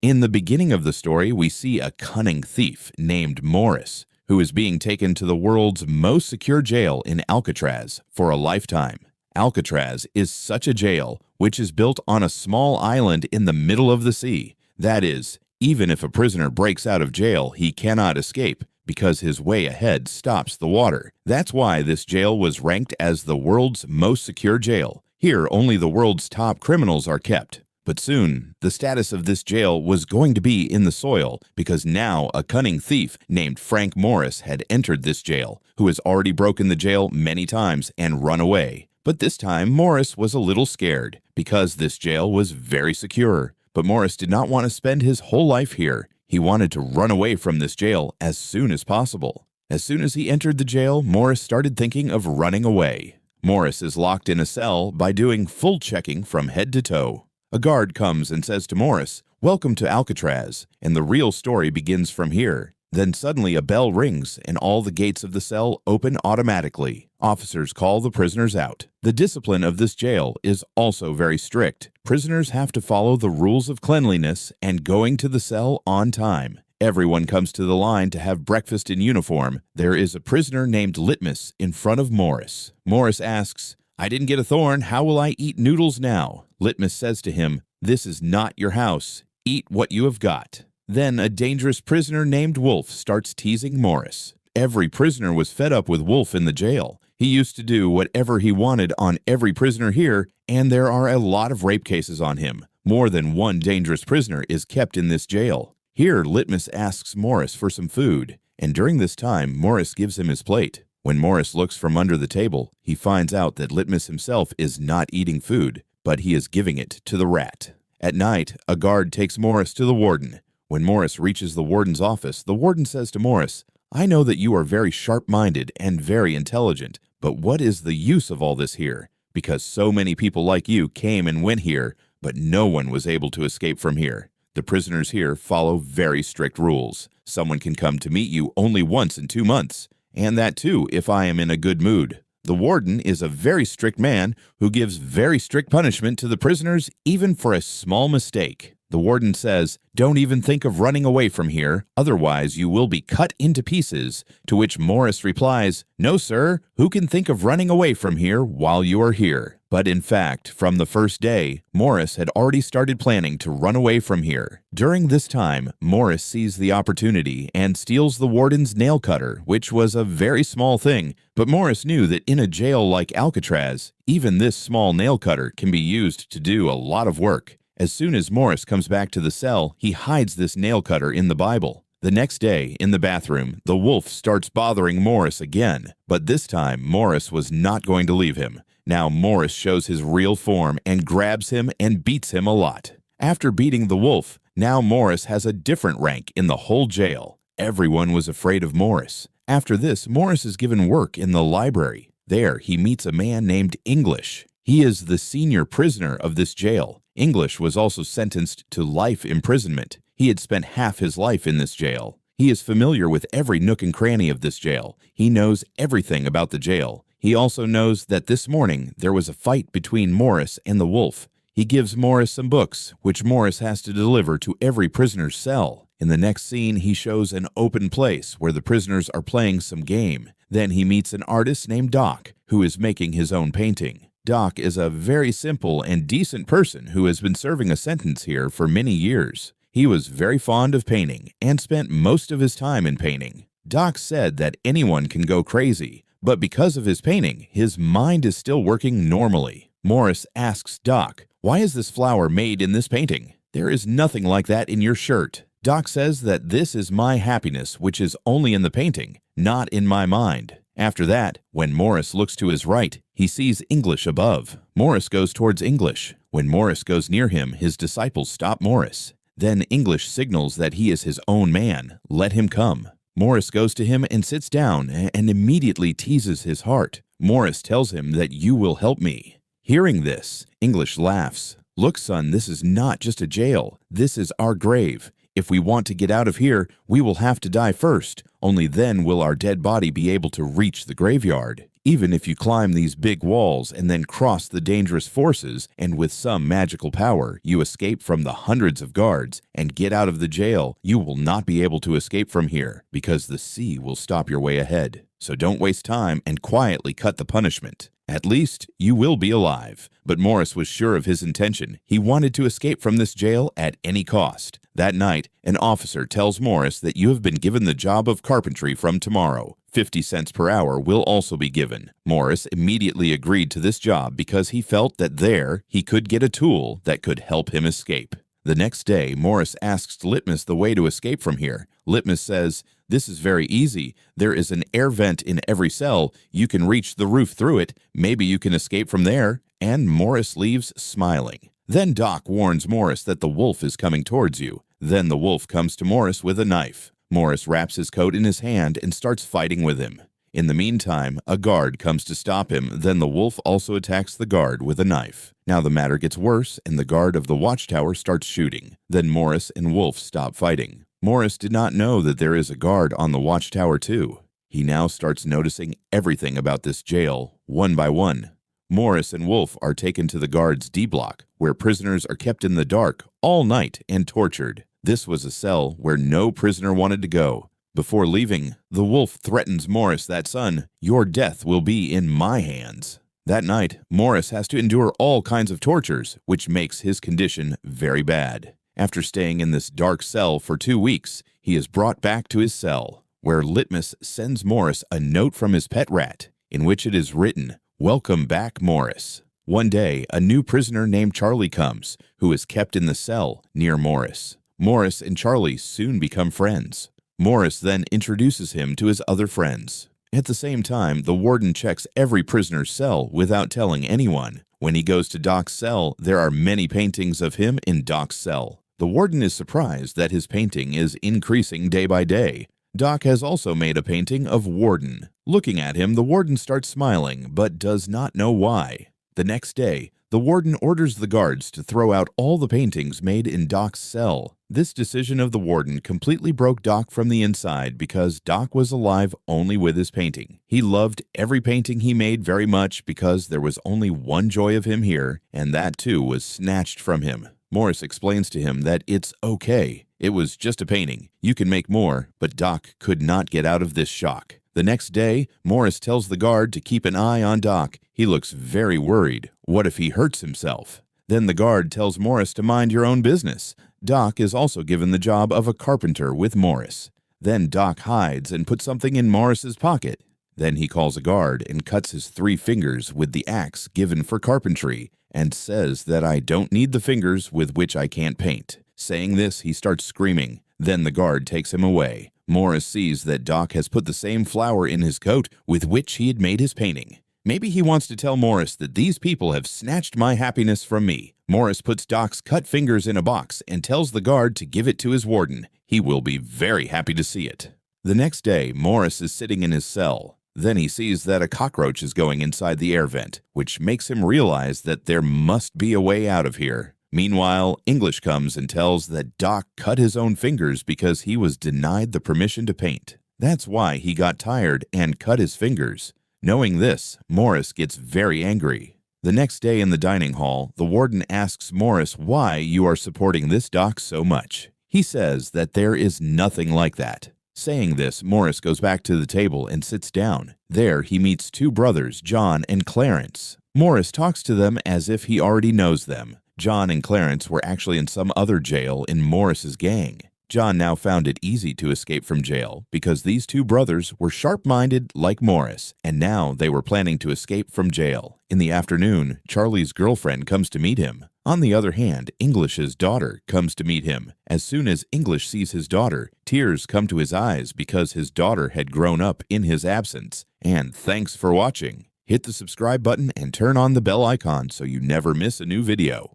In the beginning of the story, we see a cunning thief named Morris, who is being taken to the world's most secure jail in Alcatraz for a lifetime. Alcatraz is such a jail which is built on a small island in the middle of the sea. That is, even if a prisoner breaks out of jail, he cannot escape because his way ahead stops the water. That's why this jail was ranked as the world's most secure jail. Here, only the world's top criminals are kept. But soon, the status of this jail was going to be in the soil because now a cunning thief named Frank Morris had entered this jail, who has already broken the jail many times and run away. But this time, Morris was a little scared because this jail was very secure. But Morris did not want to spend his whole life here. He wanted to run away from this jail as soon as possible. As soon as he entered the jail, Morris started thinking of running away. Morris is locked in a cell by doing full checking from head to toe. A guard comes and says to Morris, "Welcome to Alcatraz," and the real story begins from here. Then suddenly a bell rings and all the gates of the cell open automatically. Officers call the prisoners out. The discipline of this jail is also very strict. Prisoners have to follow the rules of cleanliness and going to the cell on time. Everyone comes to the line to have breakfast in uniform. There is a prisoner named Litmus in front of Morris. Morris asks, "I didn't get a thorn. How will I eat noodles now?" Litmus says to him, "This is not your house. Eat what you have got." Then a dangerous prisoner named Wolf starts teasing Morris. Every prisoner was fed up with Wolf in the jail. He used to do whatever he wanted on every prisoner here, and there are a lot of rape cases on him. More than one dangerous prisoner is kept in this jail. Here, Litmus asks Morris for some food, and during this time, Morris gives him his plate. When Morris looks from under the table, he finds out that Litmus himself is not eating food, but he is giving it to the rat. At night, a guard takes Morris to the warden. When Morris reaches the warden's office, the warden says to Morris, "I know that you are very sharp-minded and very intelligent, but what is the use of all this here? Because so many people like you came and went here, but no one was able to escape from here. The prisoners here follow very strict rules. Someone can come to meet you only once in 2 months, and that too if I am in a good mood. The warden is a very strict man who gives very strict punishment to the prisoners even for a small mistake." The warden says, "Don't even think of running away from here, otherwise you will be cut into pieces," to which Morris replies, "No, sir, who can think of running away from here while you are here?" But in fact, from the first day, Morris had already started planning to run away from here. During this time, Morris sees the opportunity and steals the warden's nail cutter, which was a very small thing, but Morris knew that in a jail like Alcatraz, even this small nail cutter can be used to do a lot of work. As soon as Morris comes back to the cell, he hides this nail cutter in the Bible. The next day, in the bathroom, the wolf starts bothering Morris again, but this time Morris was not going to leave him. Now Morris shows his real form and grabs him and beats him a lot. After beating the wolf, now Morris has a different rank in the whole jail. Everyone was afraid of Morris. After this, Morris is given work in the library. There, he meets a man named English. He is the senior prisoner of this jail. English was also sentenced to life imprisonment. He had spent half his life in this jail. He is familiar with every nook and cranny of this jail. He knows everything about the jail. He also knows that this morning there was a fight between Morris and the wolf. He gives Morris some books, which Morris has to deliver to every prisoner's cell. In the next scene, he shows an open place where the prisoners are playing some game. Then he meets an artist named Doc, who is making his own painting. Doc is a very simple and decent person who has been serving a sentence here for many years. He was very fond of painting and spent most of his time in painting. Doc said that anyone can go crazy, but because of his painting, his mind is still working normally. Morris asks Doc, "Why is this flower made in this painting? There is nothing like that in your shirt." Doc says that this is my happiness, which is only in the painting, not in my mind. After that, when Morris looks to his right, he sees English above. Morris goes towards English. When Morris goes near him, his disciples stop Morris. Then English signals that he is his own man. Let him come. Morris goes to him and sits down and immediately teases his heart. Morris tells him that you will help me. Hearing this, English laughs. "Look, son, this is not just a jail. This is our grave. If we want to get out of here, we will have to die first. Only then will our dead body be able to reach the graveyard. Even if you climb these big walls and then cross the dangerous forces, and with some magical power you escape from the hundreds of guards and get out of the jail, you will not be able to escape from here because the sea will stop your way ahead. So don't waste time and quietly cut the punishment. At least you will be alive. But Morris was sure of his intention. He wanted to escape from this jail at any cost. That night, an officer tells Morris that you have been given the job of carpentry from tomorrow. 50 cents per hour will also be given. Morris immediately agreed to this job because he felt that there he could get a tool that could help him escape. The next day, Morris asks Litmus the way to escape from here. Litmus says, "This is very easy. There is an air vent in every cell. You can reach the roof through it. Maybe you can escape from there." And Morris leaves smiling. Then Doc warns Morris that the wolf is coming towards you. Then the wolf comes to Morris with a knife. Morris wraps his coat in his hand and starts fighting with him. In the meantime, a guard comes to stop him. Then the wolf also attacks the guard with a knife. Now the matter gets worse, and the guard of the watchtower starts shooting. Then Morris and Wolf stop fighting. Morris did not know that there is a guard on the watchtower too. He now starts noticing everything about this jail, one by one. Morris and Wolf are taken to the guard's D block, where prisoners are kept in the dark all night and tortured. This was a cell where no prisoner wanted to go. Before leaving, the wolf threatens Morris that, "Son, your death will be in my hands." That night, Morris has to endure all kinds of tortures, which makes his condition very bad. After staying in this dark cell for 2 weeks, he is brought back to his cell, where Litmus sends Morris a note from his pet rat, in which it is written, "Welcome back, Morris." One day, a new prisoner named Charlie comes, who is kept in the cell near Morris. Morris and Charlie soon become friends. Morris then introduces him to his other friends. At the same time, the warden checks every prisoner's cell without telling anyone. When he goes to Doc's cell, there are many paintings of him in Doc's cell. The warden is surprised that his painting is increasing day by day. Doc has also made a painting of Warden. Looking at him, the warden starts smiling, but does not know why. The next day, the warden orders the guards to throw out all the paintings made in Doc's cell. This decision of the warden completely broke Doc from the inside because Doc was alive only with his painting. He loved every painting he made very much because there was only one joy of him here, and that too was snatched from him. Morris explains to him that it's okay. It was just a painting. You can make more, but Doc could not get out of this shock. The next day, Morris tells the guard to keep an eye on Doc. He looks very worried. What if he hurts himself? Then the guard tells Morris to mind your own business. Doc is also given the job of a carpenter with Morris. Then Doc hides and puts something in Morris's pocket. Then he calls a guard and cuts his 3 fingers with the axe given for carpentry and says that I don't need the fingers with which I can't paint. Saying this, he starts screaming. Then the guard takes him away. Morris sees that Doc has put the same flower in his coat with which he had made his painting. Maybe he wants to tell Morris that these people have snatched my happiness from me. Morris puts Doc's cut fingers in a box and tells the guard to give it to his warden. He will be very happy to see it. The next day, Morris is sitting in his cell. Then he sees that a cockroach is going inside the air vent, which makes him realize that there must be a way out of here. Meanwhile, English comes and tells that Doc cut his own fingers because he was denied the permission to paint. That's why he got tired and cut his fingers. Knowing this, Morris gets very angry. The next day in the dining hall, the warden asks Morris why you are supporting this Doc so much. He says that there is nothing like that. Saying this, Morris goes back to the table and sits down. There he meets 2 brothers, John and Clarence. Morris talks to them as if he already knows them. John and Clarence were actually in some other jail in Morris's gang. John now found it easy to escape from jail because these 2 brothers were sharp-minded like Morris, and now they were planning to escape from jail. In the afternoon, Charlie's girlfriend comes to meet him. On the other hand, English's daughter comes to meet him. As soon as English sees his daughter, tears come to his eyes because his daughter had grown up in his absence. And thanks for watching. Hit the subscribe button and turn on the bell icon so you never miss a new video.